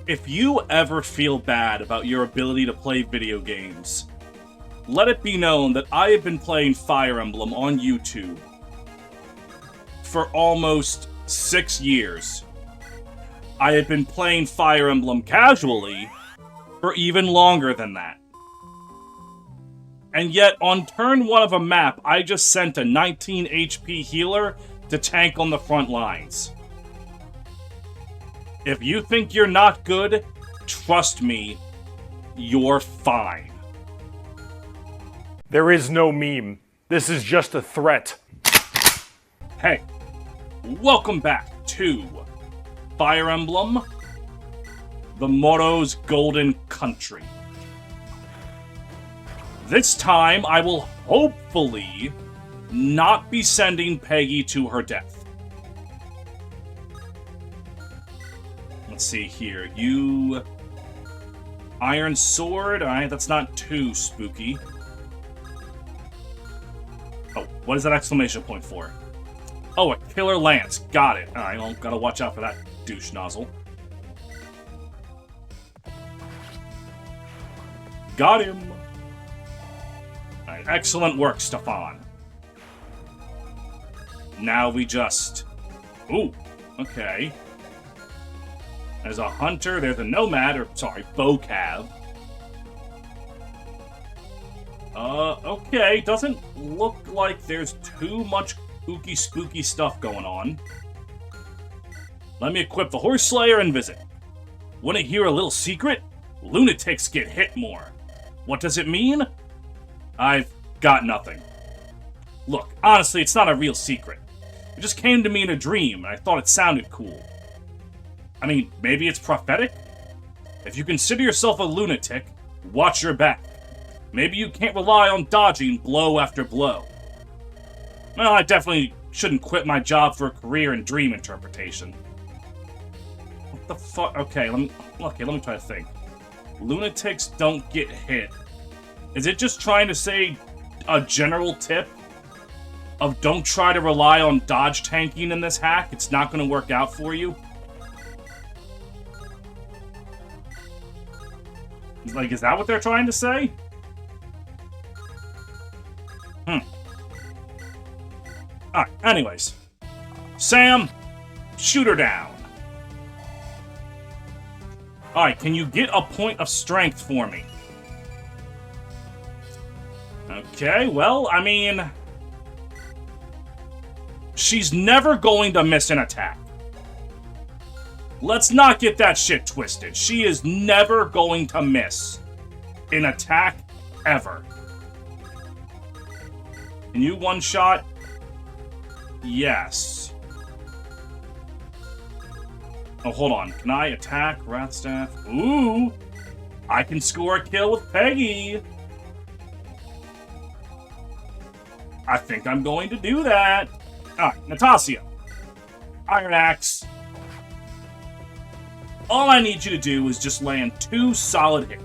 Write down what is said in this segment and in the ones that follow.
If you ever feel bad about your ability to play video games, let it be known that I have been playing Fire Emblem on YouTube for almost 6 years. I have been playing Fire Emblem casually for even longer than that. And yet, on turn 1 of a map, I just sent a 19 HP healer to tank on the front lines. If you think you're not good, trust me, you're fine. There is no meme. This is just a threat. Hey, welcome back to Fire Emblem, the Morrow's Golden Country. This time, I will hopefully not be sending Peggy to her death. Let's see here. You... Iron Sword? Alright, that's not too spooky. Oh, what is that exclamation point for? Oh, a Killer Lance. Got it. Alright, well, gotta watch out for that douche nozzle. Got him! Alright, excellent work, Stefan. Now we just... Ooh, okay. There's a hunter, there's a nomad, or sorry, vocab. Okay, doesn't look like there's too much kooky spooky stuff going on. Let me equip the Horse Slayer and visit. Want to hear a little secret? Lunatics get hit more. What does it mean? I've got nothing. Look, honestly, it's not a real secret. It just came to me in a dream, and I thought it sounded cool. I mean, maybe it's prophetic? If you consider yourself a lunatic, watch your back. Maybe you can't rely on dodging blow after blow. Well, I definitely shouldn't quit my job for a career in dream interpretation. What the fuck? Okay, let me try to think. Lunatics don't get hit. Is it just trying to say a general tip of don't try to rely on dodge tanking in this hack? It's not going to work out for you? Like, is that what they're trying to say? Alright, anyways. Sam, shoot her down. Alright, can you get a point of strength for me? Okay, well, I mean... She's never going to miss an attack. Let's not get that shit twisted. She is never going to miss an attack ever. Can you one-shot? Yes. Oh, hold on. Can I attack Wrathstaff? Ooh! I can score a kill with Peggy! I think I'm going to do that. Alright, Natasha. Iron Axe. All I need you to do is just land 2 solid hits.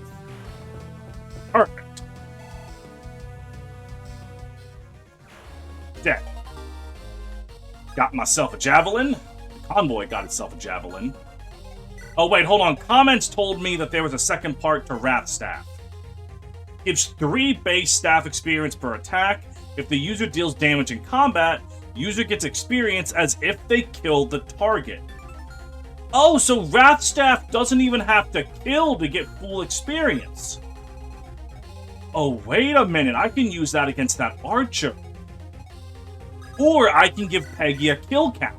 Perfect. Dead. Got myself a javelin. The convoy got itself a javelin. Oh, wait, hold on. Comments told me that there was a second part to Wrathstaff. Gives 3 base staff experience per attack. If the user deals damage in combat, user gets experience as if they killed the target. Oh, so Wrathstaff doesn't even have to kill to get full experience. Oh, wait a minute. I can use that against that archer. Or I can give Peggy a kill count.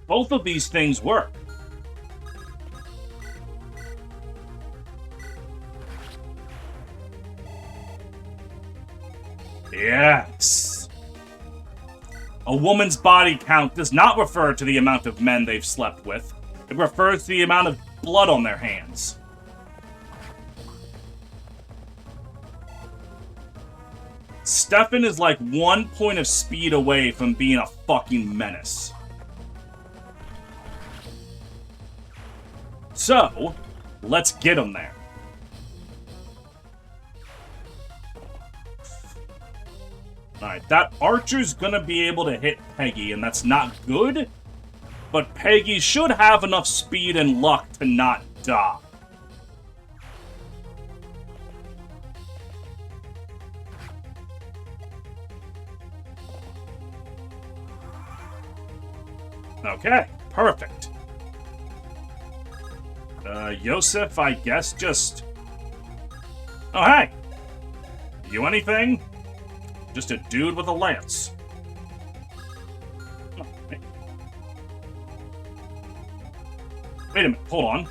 Both of these things work. Yes. A woman's body count does not refer to the amount of men they've slept with. It refers to the amount of blood on their hands. Stefan is like 1 point of speed away from being a fucking menace. So, let's get him there. Alright, that archer's gonna be able to hit Peggy, and that's not good. But Peggy should have enough speed and luck to not die. Okay, perfect. Yosef, I guess, just... Oh, hey! You anything? Just a dude with a lance. Wait a minute, hold on.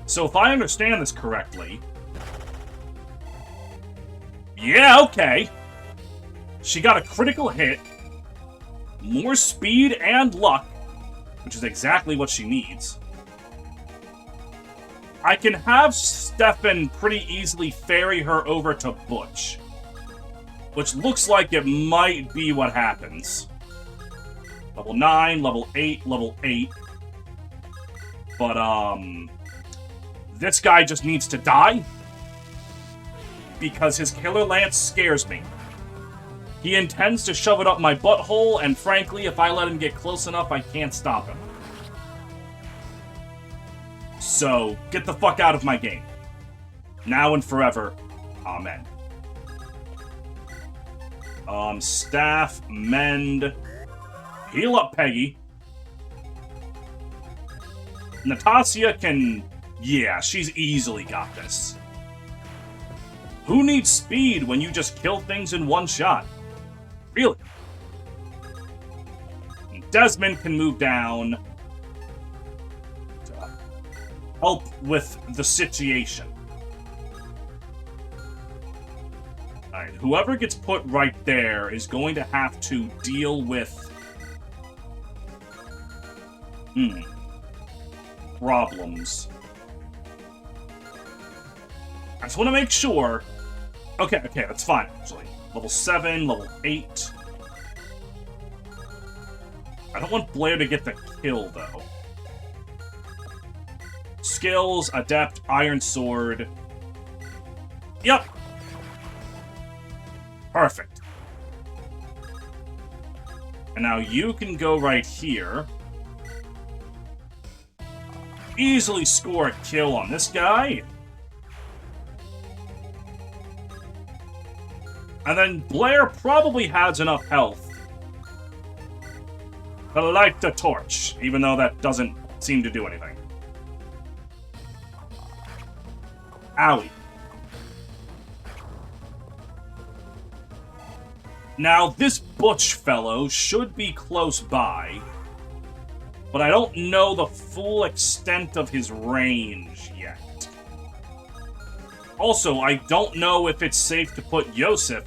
So if I understand this correctly... Yeah, okay. She got a critical hit, more speed and luck, which is exactly what she needs. I can have Stefan pretty easily ferry her over to Butch, which looks like it might be what happens. Level 9, level 8, level 8. But, this guy just needs to die because his killer lance scares me. He intends to shove it up my butthole, and frankly, if I let him get close enough, I can't stop him. So, get the fuck out of my game. Now and forever. Amen. Staff, mend... Heal up Peggy. Natasha can... Yeah, she's easily got this. Who needs speed when you just kill things in one shot? Really? Desmond can move down to help with the situation. Alright, whoever gets put right there is going to have to deal with... problems. I just want to make sure... Okay, that's fine, actually. Level 7, level 8. I don't want Blair to get the kill, though. Skills, Adept, Iron Sword. Yep. Perfect. And now you can go right here. Easily score a kill on this guy. And then Blair probably has enough health to light the torch, even though that doesn't seem to do anything. Owie. Now, this Butch fellow should be close by, but I don't know the full extent of his range yet. Also, I don't know if it's safe to put Yosef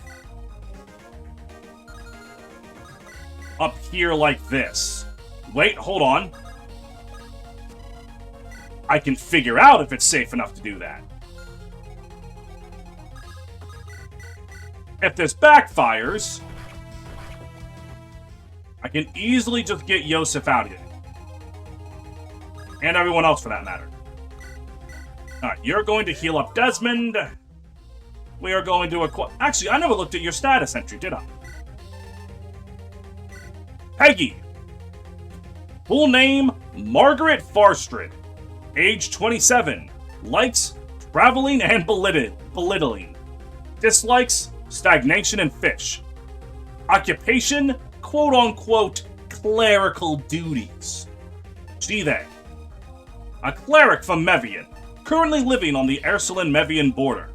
up here like this. Wait, hold on. I can figure out if it's safe enough to do that. If this backfires, I can easily just get Yosef out of here. And everyone else, for that matter. Alright, you're going to heal up Desmond. We are going to acquire... Actually, I never looked at your status entry, did I? Peggy. Full name, Margaret Farstrid. Age 27. Likes traveling and belittling. Dislikes stagnation and fish. Occupation, quote-unquote, clerical duties. She, they. A cleric from Mevian, currently living on the Ursuline-Mevian border.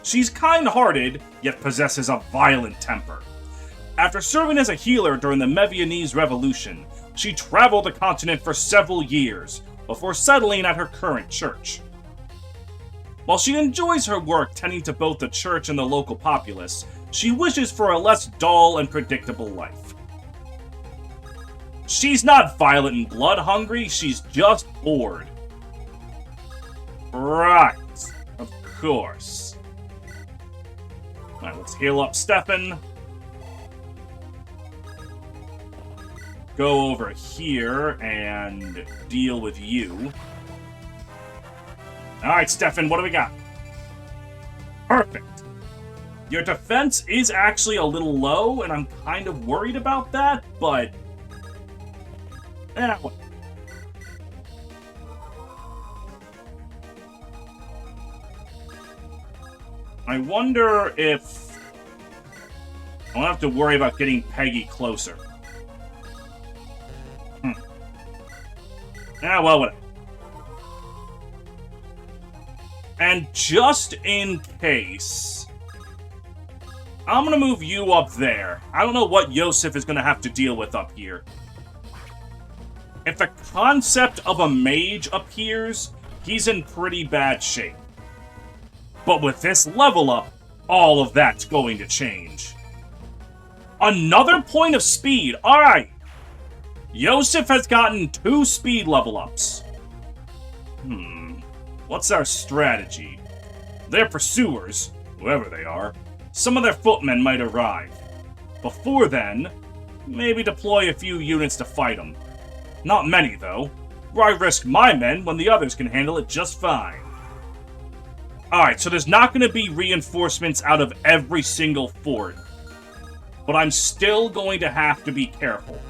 She's kind-hearted, yet possesses a violent temper. After serving as a healer during the Mevianese Revolution, she traveled the continent for several years, before settling at her current church. While she enjoys her work tending to both the church and the local populace, she wishes for a less dull and predictable life. She's not violent and blood-hungry, she's just bored. Right. Of course. Alright, let's heal up Stefan. Go over here and deal with you. Alright, Stefan, what do we got? Perfect. Your defense is actually a little low, and I'm kind of worried about that, but... Well. I wonder if... I won't have to worry about getting Peggy closer. Well, whatever. And just in case... I'm gonna move you up there. I don't know what Yosef is gonna have to deal with up here. If the concept of a mage appears, he's in pretty bad shape. But with this level up, all of that's going to change. Another point of speed. Alright. Yosef has gotten 2 speed level ups. What's our strategy? Their pursuers, whoever they are, some of their footmen might arrive. Before then, maybe deploy a few units to fight them. Not many, though. Why risk my men when the others can handle it just fine? Alright, so there's not going to be reinforcements out of every single fort. But I'm still going to have to be careful.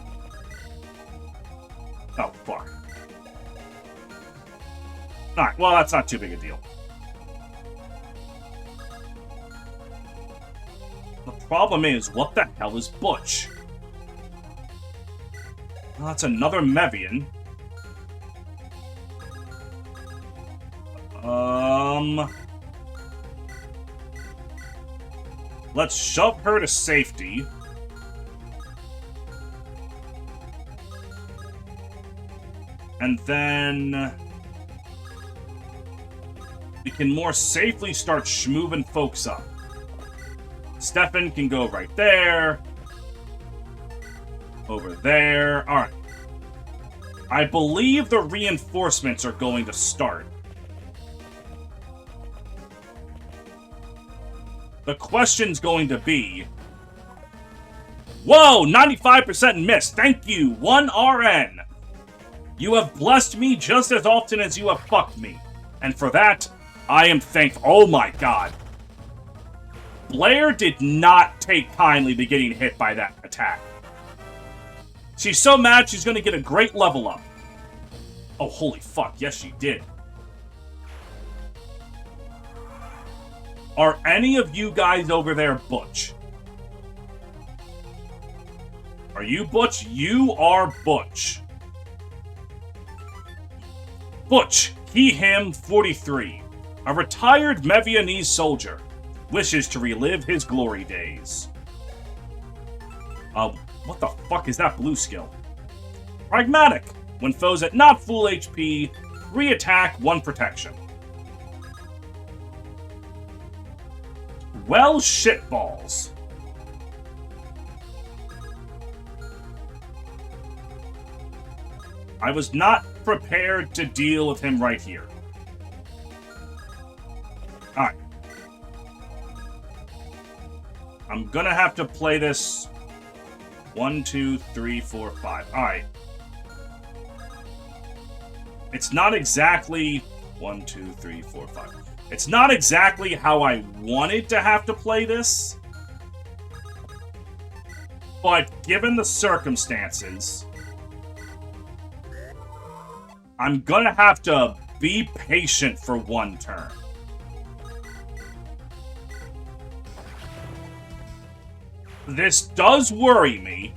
Oh, fuck. Alright, well, that's not too big a deal. The problem is, what the hell is Butch? Well, that's another Mevian. Let's shove her to safety. And then... we can more safely start schmoving folks up. Stefan can go right there. Over there. Alright. I believe the reinforcements are going to start. The question's going to be... Whoa! 95% miss! Thank you! 1 RN! You have blessed me just as often as you have fucked me. And for that, I am thankful. Oh my god. Blair did not take kindly to getting hit by that attack. She's so mad she's gonna get a great level up. Oh, holy fuck. Yes, she did. Are any of you guys over there Butch? Are you Butch? You are Butch. Butch, he, him, 43. A retired Mevianese soldier. Wishes to relive his glory days. What the fuck is that blue skill? Pragmatic. When foes at not full HP, 3 attack, 1 protection. Well, shitballs. I was not prepared to deal with him right here. Alright. I'm gonna have to play this 1, 2, 3, 4, 5. Alright. It's not exactly 1, 2, 3, 4, 5. It's not exactly how I wanted to have to play this. But given the circumstances, I'm gonna have to be patient for 1 turn. This does worry me.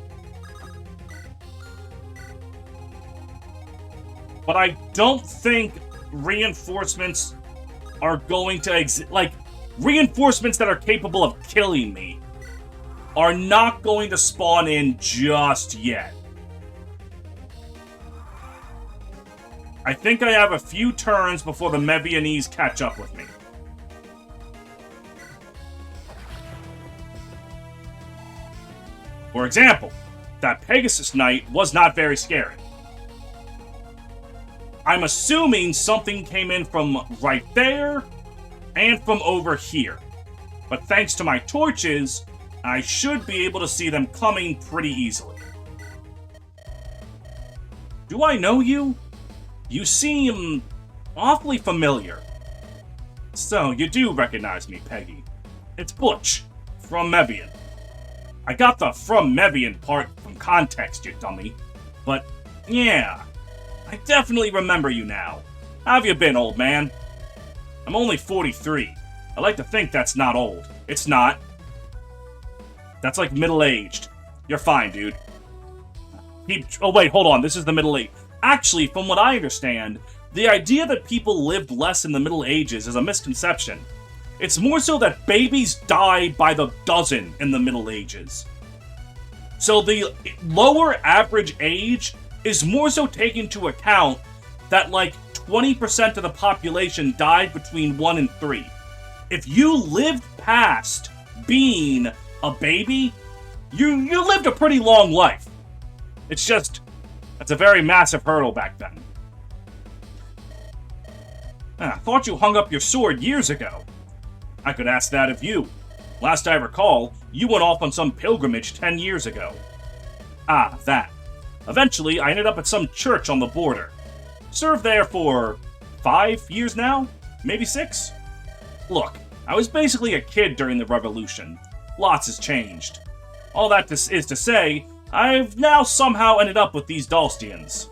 But I don't think reinforcements are going to reinforcements that are capable of killing me are not going to spawn in just yet. I think I have a few turns before the Mevianese catch up with me. For example, that Pegasus Knight was not very scary. I'm assuming something came in from right there and from over here. But thanks to my torches, I should be able to see them coming pretty easily. Do I know you? You seem awfully familiar. So, you do recognize me, Peggy. It's Butch. From Mevian. I got the from Mevian part from context, you dummy. But, yeah. I definitely remember you now. How have you been, old man? I'm only 43. I like to think that's not old. It's not. That's like middle-aged. You're fine, dude. Oh, wait, hold on. This is the Middle Age. Actually, from what I understand, the idea that people lived less in the Middle Ages is a misconception. It's more so that babies die by the dozen in the Middle Ages. So the lower average age is more so taken into account that, like, 20% of the population died between 1 and 3. If you lived past being a baby, you lived a pretty long life. It's just, that's a very massive hurdle back then. I thought you hung up your sword years ago. I could ask that of you. Last I recall, you went off on some pilgrimage 10 years ago. Ah, that. Eventually, I ended up at some church on the border. Served there for 5 years now? Maybe 6? Look, I was basically a kid during the revolution. Lots has changed. All that is to say, I've now somehow ended up with these Dalstians.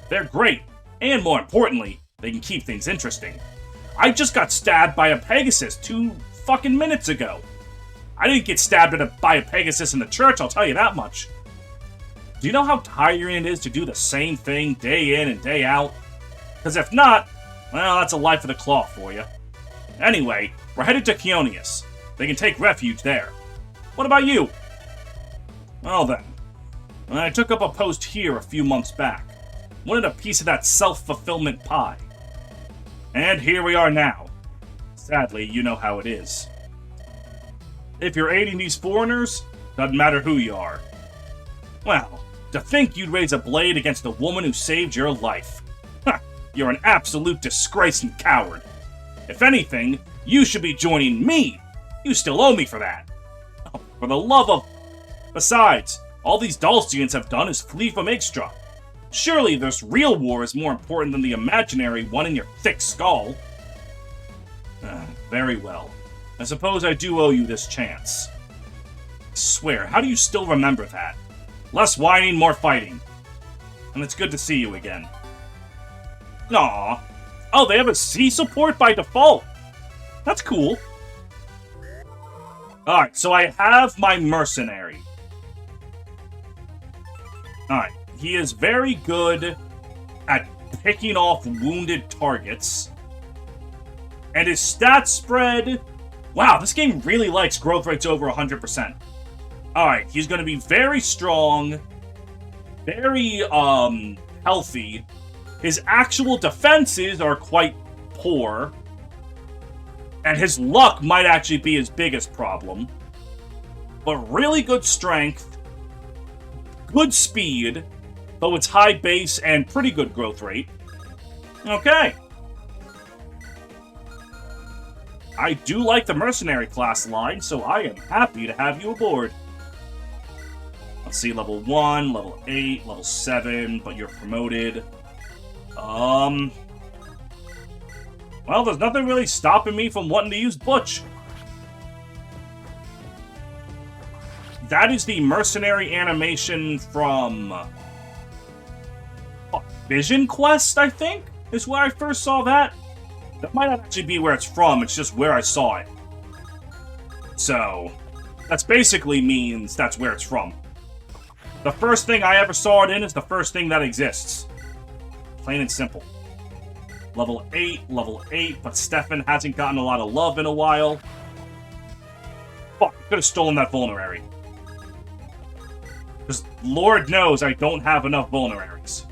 They're great, and more importantly, they can keep things interesting. I just got stabbed by a Pegasus 2 fucking minutes ago. I didn't get stabbed by a Pegasus in the church, I'll tell you that much. Do you know how tiring it is to do the same thing day in and day out? Because if not, well, that's a life of the cloth for you. Anyway, we're headed to Konius. They can take refuge there. What about you? Well then, I took up a post here a few months back. Wanted a piece of that self-fulfillment pie. And here we are now. Sadly, you know how it is. If you're aiding these foreigners, doesn't matter who you are. Well, to think you'd raise a blade against the woman who saved your life. You're an absolute disgrace and coward. If anything, you should be joining me. You still owe me for that. Oh, for the love of... Besides, all these Dalstians have done is flee from Ixtra. Surely this real war is more important than the imaginary one in your thick skull. Very well. I suppose I do owe you this chance. I swear, how do you still remember that? Less whining, more fighting. And it's good to see you again. Aww. Oh, they have a C support by default. That's cool. Alright, so I have my mercenary. Alright, he is very good at picking off wounded targets. And his stats spread... Wow, this game really likes growth rates over 100%. Alright, he's going to be very strong, very, healthy. His actual defenses are quite poor. And his luck might actually be his biggest problem. But really good strength, good speed, though it's high base and pretty good growth rate. Okay. I do like the mercenary class line, so I am happy to have you aboard. Let's see, level 1, level 8, level 7, but you're promoted. Well, there's nothing really stopping me from wanting to use Butch. That is the mercenary animation from... Vision Quest, I think, is where I first saw that. That might not actually be where it's from, it's just where I saw it. So, that basically means that's where it's from. The first thing I ever saw it in is the first thing that exists. Plain and simple. Level 8, but Stefan hasn't gotten a lot of love in a while. Fuck, I could have stolen that vulnerary. Because Lord knows I don't have enough vulneraries.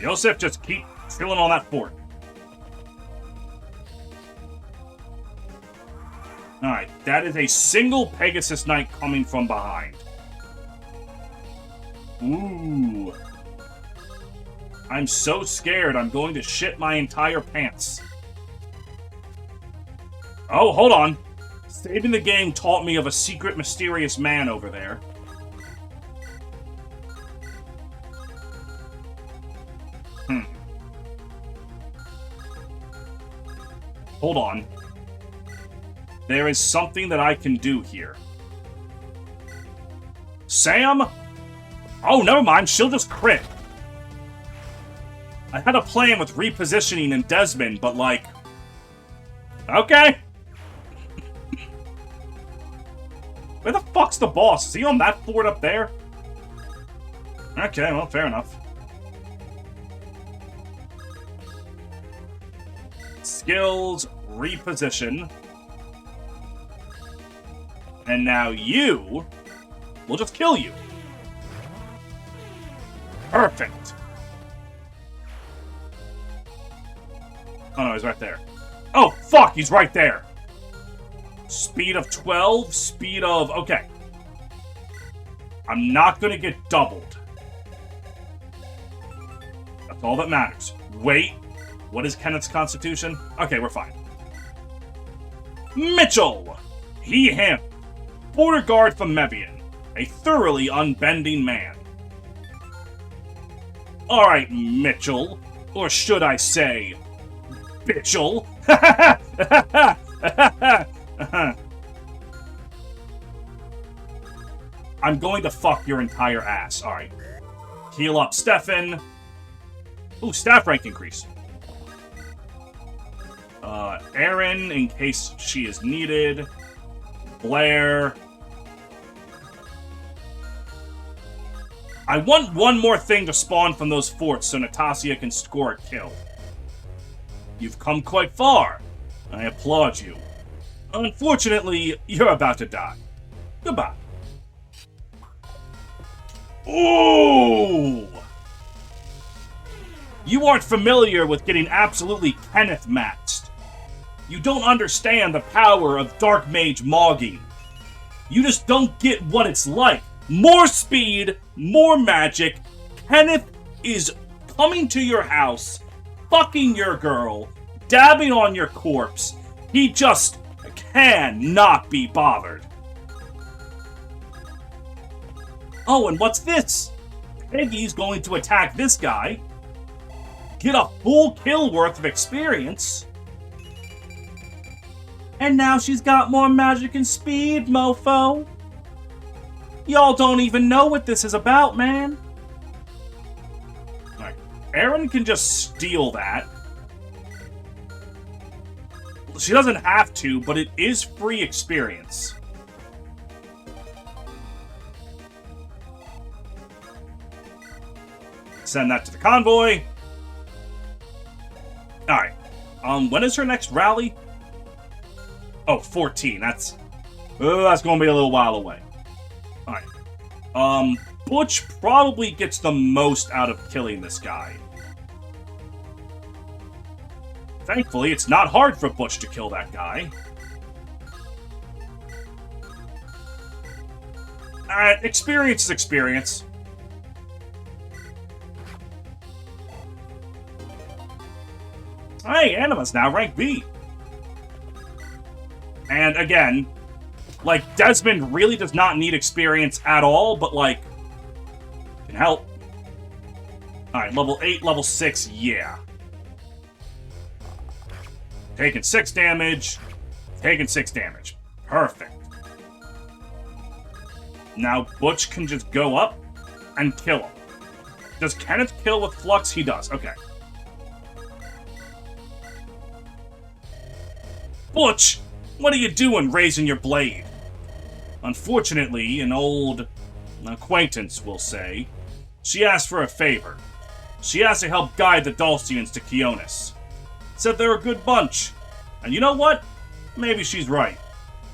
Yosef, just keep chilling on that fort. Alright, that is a single Pegasus Knight coming from behind. Ooh. I'm so scared I'm going to shit my entire pants. Oh, hold on. Saving the game taught me of a secret, mysterious man over there. hold on. There is something that I can do here. Sam? Oh, never mind. She'll just crit. I had a plan with repositioning and Desmond, but like... Okay. Where the fuck's the boss? Is he on that fort up there? Okay, well, fair enough. Skills, reposition. And now you... We'll just kill you. Perfect. Oh no, he's right there. Oh, fuck, he's right there. Speed of 12, speed of... Okay. I'm not gonna get doubled. That's all that matters. Wait. What is Kenneth's constitution? Okay, we're fine. Mitchell! He, him. Border guard from Mevian. A thoroughly unbending man. Alright, Mitchell. Or should I say... Bitchel. I'm going to fuck your entire ass. Alright. Heal up Stefan. Ooh, staff rank increase. Erin, in case she is needed. Blair. I want one more thing to spawn from those forts so Natasha can score a kill. You've come quite far. I applaud you. Unfortunately, you're about to die. Goodbye. Ooh! You aren't familiar with getting absolutely Kenneth maxed. You don't understand the power of Dark Mage mogging. You just don't get what it's like. More speed, more magic. Kenneth is coming to your house, fucking your girl, dabbing on your corpse. He just cannot be bothered. Oh, and what's this? Peggy's going to attack this guy. Get a full kill worth of experience. And now she's got more magic and speed, mofo. Y'all don't even know what this is about, man. Alright, Erin can just steal that. She doesn't have to, but it is free experience. Send that to the convoy. Alright. When is her next rally? Oh, 14. That's going to be a little while away. Alright. Butch probably gets the most out of killing this guy. Thankfully, it's not hard for Butch to kill that guy. Alright, experience is experience. Hey, Anima's now rank B. And again, like, Desmond really does not need experience at all, but, like, can help. Alright, level 8, level 6, yeah. Taking 6 damage. Taking 6 damage. Perfect. Now, Butch can just go up and kill him. Does Kenneth kill with Flux? He does. Okay. Butch, what are you doing raising your blade? Unfortunately, an old acquaintance, we'll say, she asked for a favor. She asked to help guide the Dulcians to Konius. Said they're a good bunch. And you know what? Maybe she's right.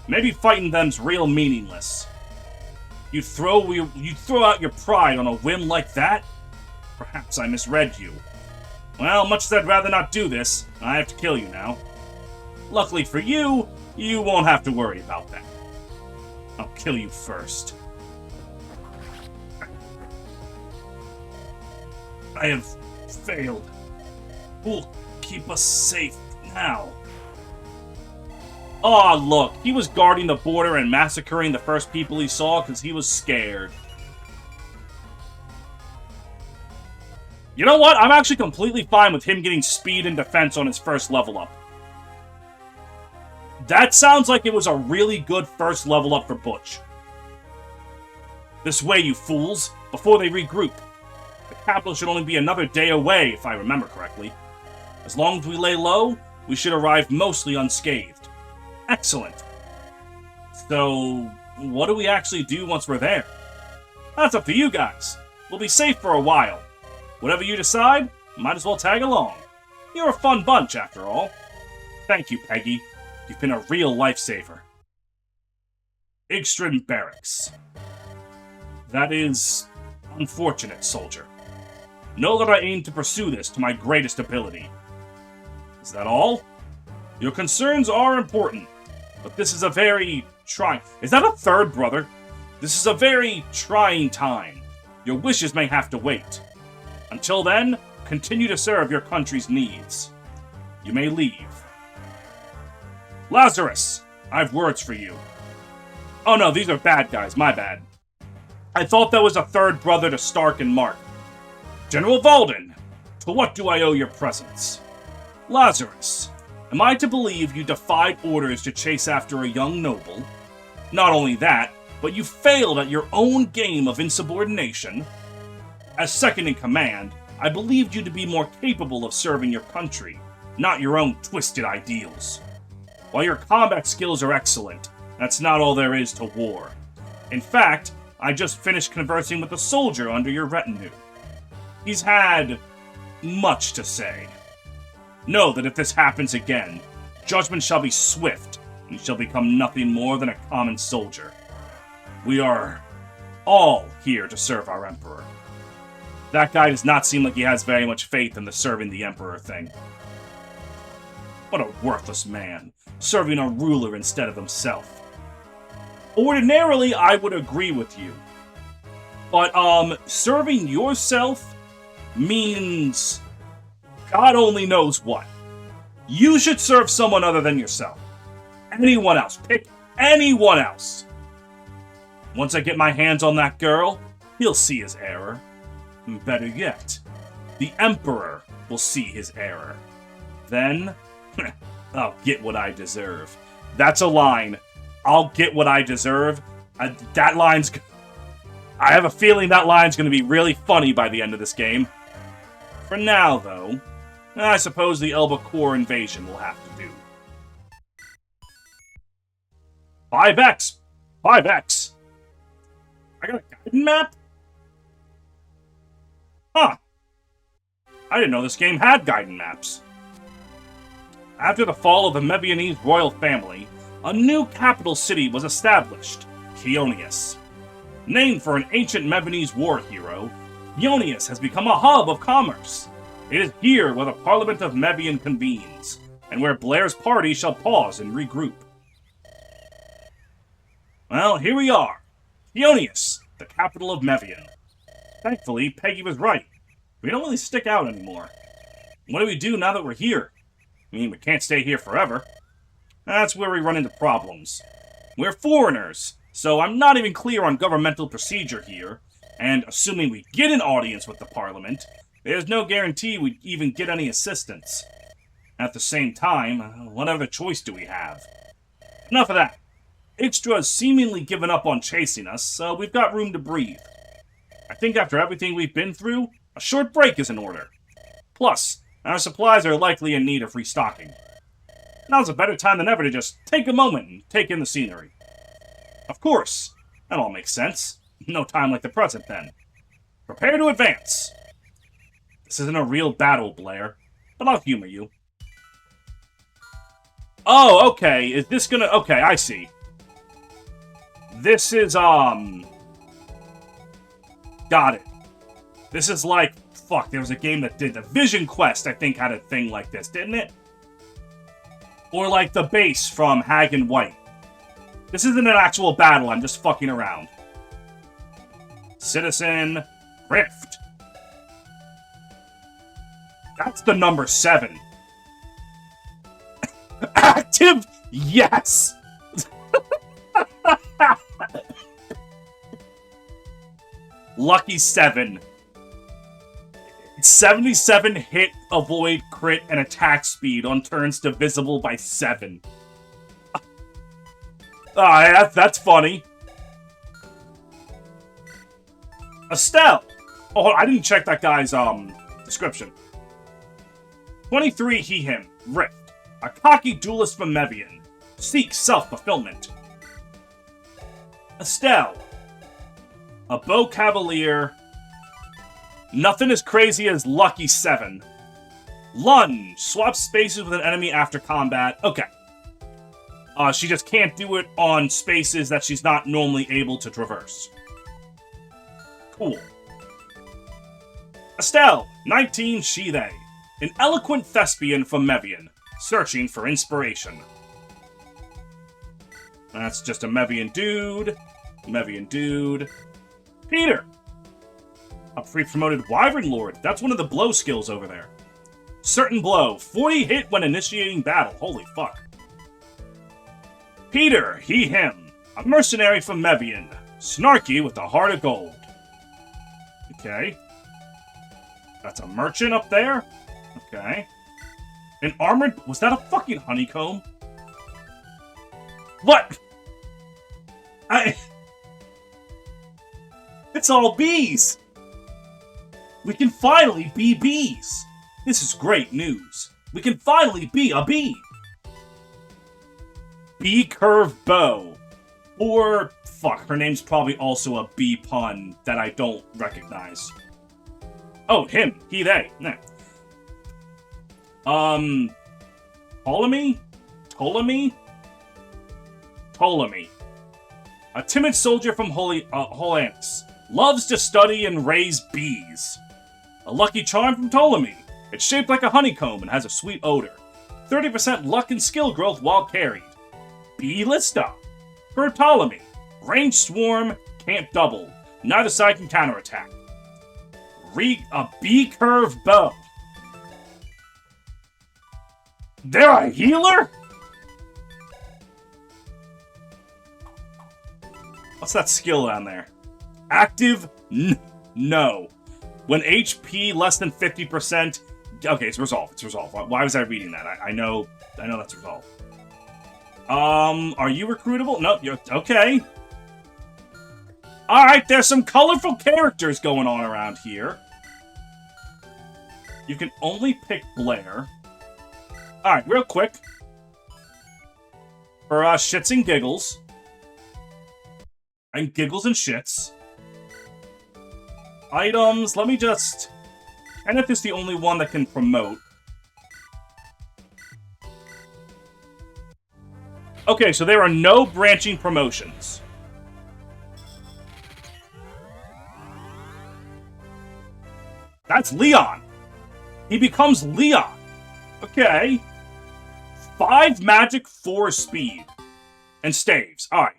Maybe fighting them's real meaningless. You throw out your pride on a whim like that? Perhaps I misread you. Well, much as I'd rather not do this, I have to kill you now. Luckily for you, you won't have to worry about that. I'll kill you first. I have failed. Who'll keep us safe now? Aw, look, he was guarding the border and massacring the first people he saw because he was scared. You know what? I'm actually completely fine with him getting speed and defense on his first level up. That sounds like it was a really good first level up for Butch. This way, you fools, before they regroup. The capital should only be another day away, if I remember correctly. As long as we lay low, we should arrive mostly unscathed. Excellent. So, what do we actually do once we're there? That's up to you guys. We'll be safe for a while. Whatever you decide, might as well tag along. You're a fun bunch, after all. Thank you, Peggy. You've been a real lifesaver. Igstrin Barracks. That is unfortunate, soldier. Know that I aim to pursue this to my greatest ability. Is that all? Your concerns are important, but this is a very trying... Is that a third brother? This is a very trying time. Your wishes may have to wait. Until then, continue to serve your country's needs. You may leave. Lazarus, I have words for you. Oh no, these are bad guys, my bad. I thought that was a third brother to Stark and Mark. General Valden, to what do I owe your presence? Lazarus, am I to believe you defied orders to chase after a young noble? Not only that, but you failed at your own game of insubordination? As second in command, I believed you to be more capable of serving your country, not your own twisted ideals. While your combat skills are excellent, that's not all there is to war. In fact, I just finished conversing with a soldier under your retinue. He's had much to say. Know that if this happens again, judgment shall be swift, and you shall become nothing more than a common soldier. We are all here to serve our Emperor. That guy does not seem like he has very much faith in the serving the Emperor thing. What a worthless man, serving a ruler instead of himself. Ordinarily, I would agree with you. But, serving yourself means God only knows what. You should serve someone other than yourself. Anyone else. Pick anyone else. Once I get my hands on that girl, he'll see his error. Better yet, the Emperor will see his error. Then, I'll get what I deserve. That's a line. I'll get what I deserve. That line's... I have a feeling that line's going to be really funny by the end of this game. For now, though, I suppose the Elba Core invasion will have to do. 5x! 5x! I got a guidance map? Huh. I didn't know this game had guidance maps. After the fall of the Mevianese royal family, a new capital city was established, Konius. Named for an ancient Mevianese war hero, Konius has become a hub of commerce. It is here where the Parliament of Mevian convenes, and where Blair's party shall pause and regroup. Well, here we are. Konius, the capital of Mevian. Thankfully, Peggy was right. We don't really stick out anymore. What do we do now that we're here? I mean, we can't stay here forever. That's where we run into problems. We're foreigners, so I'm not even clear on governmental procedure here, and assuming we get an audience with the Parliament, there's no guarantee we'd even get any assistance. At the same time, what other choice do we have? Enough of that. Ixtra's seemingly given up on chasing us, so we've got room to breathe. I think after everything we've been through, a short break is in order. Plus, our supplies are likely in need of restocking. Now's a better time than ever to just take a moment and take in the scenery. Of course, that all makes sense. No time like the present, then. Prepare to advance. This isn't a real battle, Blair, but I'll humor you. Oh, okay, is this gonna... Okay, I see. This is, Got it. This is like... Fuck, there was a game that did... The Vision Quest, I think, had a thing like this, didn't it? Or like the base from Hag and White. This isn't an actual battle, I'm just fucking around. Citizen Rift. That's the number 7. Active? Yes! Lucky 7. 77 hit, avoid, crit, and attack speed on turns divisible by 7. That's funny. Estelle. Oh, I didn't check that guy's description. 23, he, him. Rift. A cocky duelist from Mevian. Seeks self-fulfillment. Estelle. A bow cavalier. Nothing as crazy as Lucky 7. Lunge. Swap spaces with an enemy after combat. Okay. She just can't do it on spaces that she's not normally able to traverse. Cool. Estelle. 19, she, they. An eloquent thespian from Mevian. Searching for inspiration. That's just a Mevian dude. Mevian dude. Peter! A pre-promoted Wyvern Lord. That's one of the blow skills over there. Certain blow. 40 hit when initiating battle. Holy fuck. Peter, he, him. A mercenary from Mevian. Snarky with a heart of gold. Okay. That's a merchant up there. Okay. An armored... Was that a fucking honeycomb? What? It's all bees! We can finally be bees! This is great news. We can finally be a bee! Bee curve bow. Or... Fuck, her name's probably also a bee pun that I don't recognize. Oh, him. He, they. Nah. Ptolemy? Ptolemy. A timid soldier from Holanus. Loves to study and raise bees. A lucky charm from Ptolemy. It's shaped like a honeycomb and has a sweet odor. 30% luck and skill growth while carried. Bee Lista. For Ptolemy. Range swarm, can't double. Neither side can counterattack. A bee curve bow. They're a healer? What's that skill down there? Active? No. When HP less than 50%... Okay, it's resolved. It's resolved. Why was I reading that? I know that's resolved. Are you recruitable? No, you're... Okay. Alright, there's some colorful characters going on around here. You can only pick Blair. Alright, real quick. For shits and giggles. And giggles and shits. Items, let me just... Kenneth is the only one that can promote. Okay, so there are no branching promotions. That's Leon. He becomes Leon. Okay. 5 magic, 4 speed. And staves. Alright.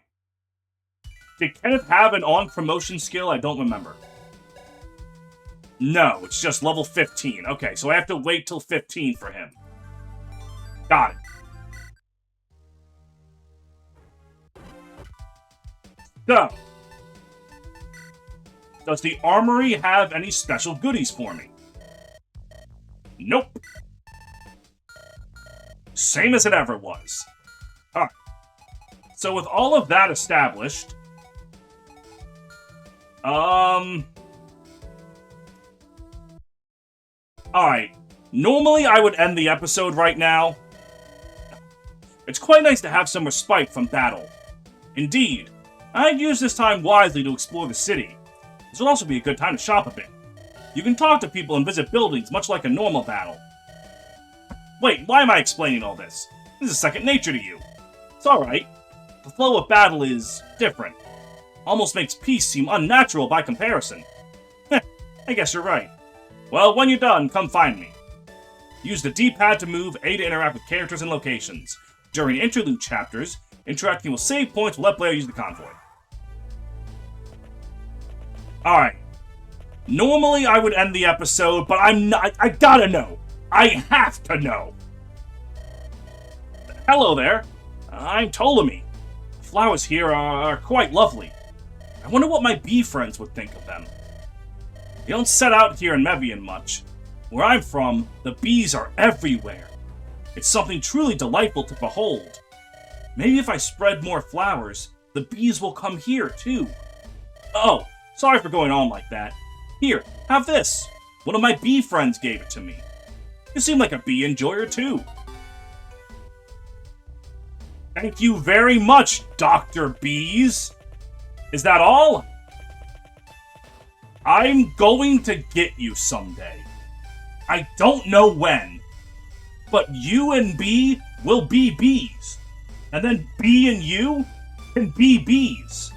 Did Kenneth have an on-promotion skill? I don't remember. No, it's just level 15. Okay, so I have to wait till 15 for him. Got it. So, does the armory have any special goodies for me? Nope. Same as it ever was. Alright. So with all of that established... Alright. Normally I would end the episode right now. It's quite nice to have some respite from battle. Indeed, I'd use this time wisely to explore the city. This will also be a good time to shop a bit. You can talk to people and visit buildings much like a normal battle. Wait, why am I explaining all this? This is second nature to you. It's alright. The flow of battle is different. Almost makes peace seem unnatural by comparison. Heh, I guess you're right. Well, when you're done, come find me. Use the D-pad to move, A to interact with characters and locations. During interlude chapters, interacting with save points will let player use the convoy. Alright. Normally I would end the episode, but I'm not. I gotta know. I have to know. Hello there. I'm Ptolemy. The flowers here are quite lovely. I wonder what my bee friends would think of them. They don't set out here in Mevian much. Where I'm from, the bees are everywhere. It's something truly delightful to behold. Maybe if I spread more flowers, the bees will come here, too. Oh, sorry for going on like that. Here, have this. One of my bee friends gave it to me. You seem like a bee enjoyer, too. Thank you very much, Dr. Bees. Is that all? I'm going to get you someday. I don't know when, but you and Bee will be bees. And then Bee and you can be bees.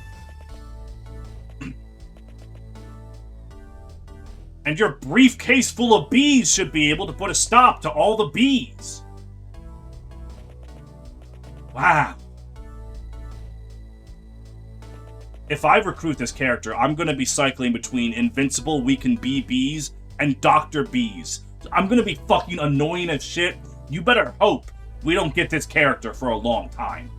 And your briefcase full of bees should be able to put a stop to all the bees. Wow. If I recruit this character, I'm going to be cycling between Invincible We Can Be Bees and Dr. Bees. I'm going to be fucking annoying as shit. You better hope we don't get this character for a long time.